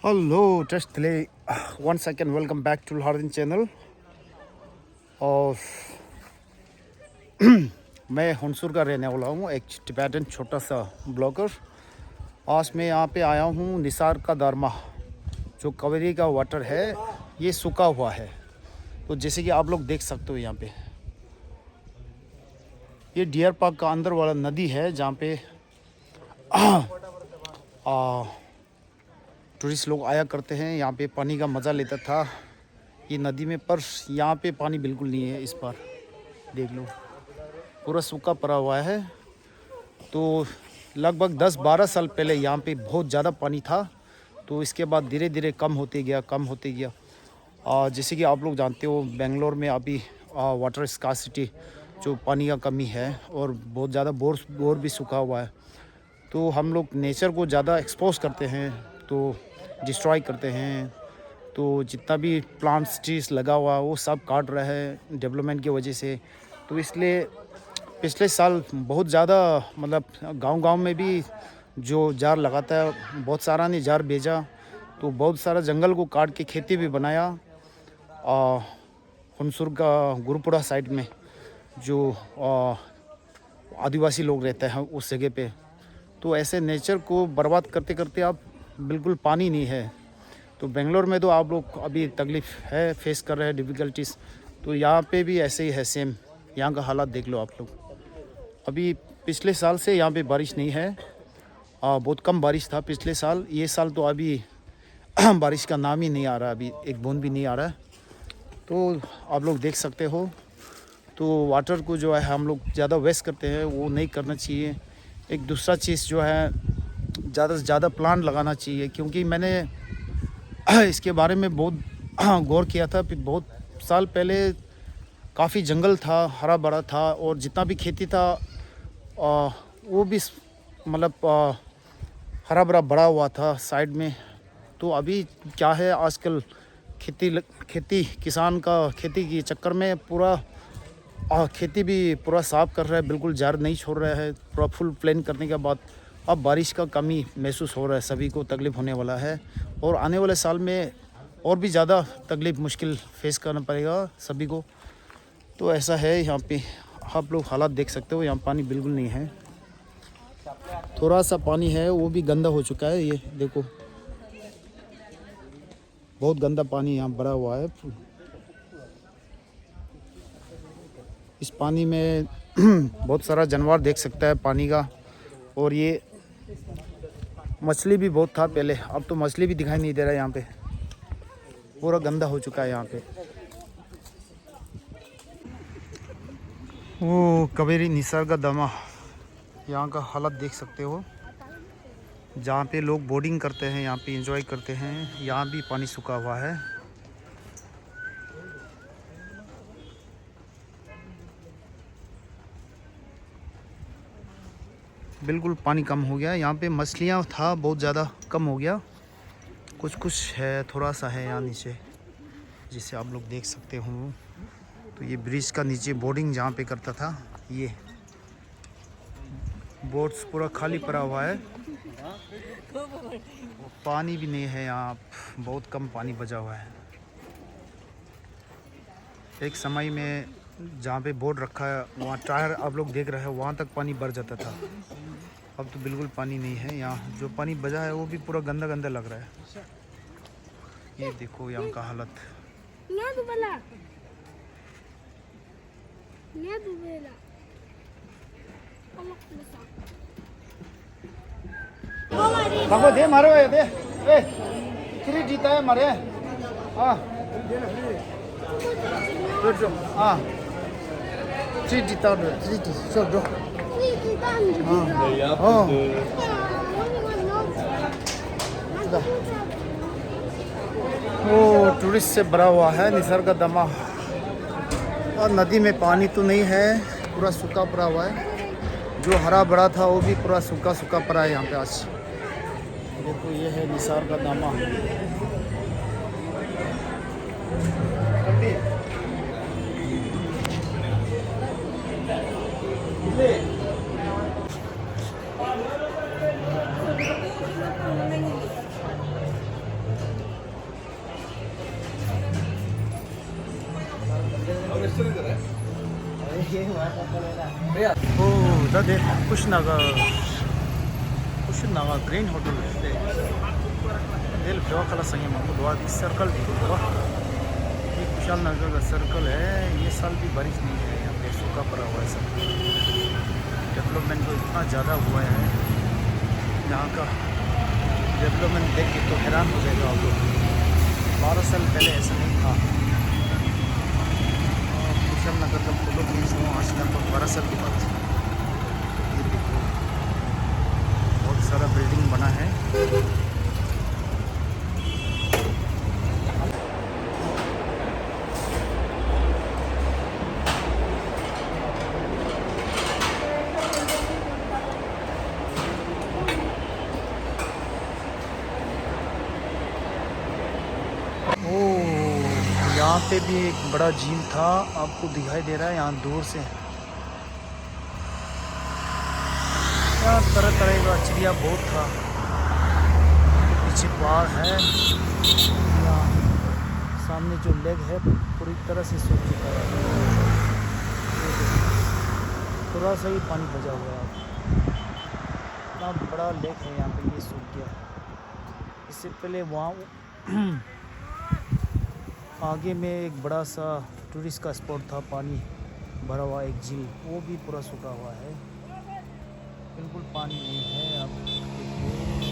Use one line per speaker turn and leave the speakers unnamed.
Hello, just delay. One second. Welcome back to Hardin channel. और मैं हुनसुर का रहने वाला हूँ, एक टिबेटन छोटा सा ब्लॉगर। आज मैं यहाँ पे आया हूँ निसार का दरमा, जो कावेरी का वाटर है, ये सूखा हुआ है। तो जैसे कि आप लोग देख सकते हो यहाँ पे, ये डियर पार्क का अंदर वाला नदी है जहाँ पे टूरिस्ट लोग आया करते हैं, यहाँ पे पानी का मज़ा लेता था ये नदी में। पर यहाँ पे पानी बिल्कुल नहीं है इस बार, देख लो पूरा सूखा पड़ा हुआ है। तो लगभग 10-12 साल पहले यहाँ पे बहुत ज़्यादा पानी था, तो इसके बाद धीरे धीरे कम होते गया। जैसे कि आप लोग जानते हो, बेंगलोर में अभी वाटर स्कार्सिटी, जो पानी का कमी है, और बहुत ज़्यादा बोर भी सूखा हुआ है। तो हम लोग नेचर को ज़्यादा एक्सपोज करते हैं, तो डिस्ट्रॉय करते हैं। तो जितना भी प्लांट्स ट्रीज लगा हुआ वो सब काट रहा है डेवलपमेंट की वजह से। तो इसलिए पिछले साल बहुत ज़्यादा, मतलब गांव में भी जो जार लगाता है, बहुत सारा ने जार भेजा, तो बहुत सारा जंगल को काट के खेती भी बनाया। हुनसुर का गुरुपुरा साइड में जो आदिवासी लोग रहते हैं उस जगह पे, तो ऐसे नेचर को बर्बाद करते करते अब बिल्कुल पानी नहीं है। तो बेंगलोर में तो आप लोग अभी तकलीफ़ है, फेस कर रहे हैं डिफ़िकल्टीज़। तो यहाँ पे भी ऐसे ही है, सेम यहाँ का हालात देख लो आप लोग। अभी पिछले साल से यहाँ पे बारिश नहीं है, बहुत कम बारिश था पिछले साल। ये साल तो अभी बारिश का नाम ही नहीं आ रहा, अभी एक बूंद भी नहीं आ रहा है। तो आप लोग देख सकते हो, तो वाटर को जो है हम लोग ज़्यादा वेस्ट करते हैं, वो नहीं करना चाहिए। एक दूसरा चीज़ जो है, ज़्यादा से ज़्यादा प्लांट लगाना चाहिए, क्योंकि मैंने इसके बारे में बहुत गौर किया था। बहुत साल पहले काफ़ी जंगल था, हरा भरा था, और जितना भी खेती था वो भी मतलब हरा भरा बड़ा हुआ था साइड में। तो अभी क्या है, आजकल खेती किसान का खेती के चक्कर में पूरा खेती भी पूरा साफ कर रहा है, बिल्कुल जार नहीं छोड़ रहा है। पूरा फुल प्लान करने के बाद अब बारिश का कमी महसूस हो रहा है, सभी को तकलीफ़ होने वाला है, और आने वाले साल में और भी ज़्यादा तकलीफ़ मुश्किल फेस करना पड़ेगा सभी को। तो ऐसा है यहाँ पे, आप लोग हालात देख सकते हो। यहाँ पानी बिल्कुल नहीं है, थोड़ा सा पानी है, वो भी गंदा हो चुका है। ये देखो, बहुत गंदा पानी यहाँ भरा हुआ है। इस पानी में बहुत सारा जानवर देख सकता है पानी का, और ये मछली भी बहुत था पहले, अब तो मछली भी दिखाई नहीं दे रहा है। यहाँ पे पूरा गंदा हो चुका है यहाँ पे। वो कावेरी निसार का दमा, यहाँ का हालत देख सकते हो। जहाँ पे लोग बोटिंग करते हैं, यहाँ पे एंजॉय करते हैं, यहाँ भी पानी सूखा हुआ है। बिल्कुल पानी कम हो गया यहाँ पे। मछलियाँ था बहुत ज़्यादा कम हो गया, कुछ है, थोड़ा सा है यहाँ नीचे, जिसे आप लोग देख सकते हो। तो ये ब्रिज का नीचे बोटिंग जहाँ पे करता था, ये बोट्स पूरा खाली पड़ा हुआ है, पानी भी नहीं है यहाँ, बहुत कम पानी बचा हुआ है। एक समय में जहाँ पे बोट रखा है, वहाँ टायर आप लोग देख रहे हैं, वहाँ तक पानी भर जाता था। अब तो बिल्कुल पानी नहीं है यहाँ, जो पानी बचा है वो भी पूरा गंदा गंदा लग रहा है। ये देखो यहाँ का हालत। दे मारो, दे फ्री जीता है मारे। हाँ हाँ, फ्री जीता, वो टूरिस्ट से भरा हुआ है निसर्ग का दमा, और नदी में पानी तो नहीं है, पूरा सूखा पड़ा हुआ है। जो हरा भरा था वो भी पूरा सूखा पड़ा है यहाँ पे आज। देखो, ये है निसार का दमा। ओ उधर देख कुशनागा ग्रीन होटल है दिल ब्लॉक वाला संगे हमको दो सर्कल देखो ये कुशाल नगर का सर्कल है। ये साल भी बारिश नहीं है, यहाँ पे सूखा पड़ा हुआ है सब। डेवलपमेंट तो इतना ज़्यादा हुआ है, यहाँ का डेवलपमेंट देख के तो हैरान हो जाएगा आप लोग। 12 साल पहले ऐसा नहीं था। कुशल नगर का फोटो खींच रहा हूँ आज लगभग 12 साल के बाद। ये देखो बहुत सारा बिल्डिंग बना है। यहाँ पे भी एक बड़ा झील था, आपको दिखाई दे रहा है यहाँ दूर से। यहाँ तरह तरह का चिड़िया बहुत था। पीछे पहाड़ है, यहाँ सामने जो लेक है पूरी तरह से सूख चुका है। थोड़ा सा ही पानी बचा हुआ है। इतना बड़ा लेक है यहाँ पे, ये सूख गया। इससे पहले वहाँ आगे में एक बड़ा सा टूरिस्ट का स्पॉट था, पानी भरा हुआ एक झील, वो भी पूरा सूखा हुआ है, बिल्कुल पानी नहीं है। आप देखिए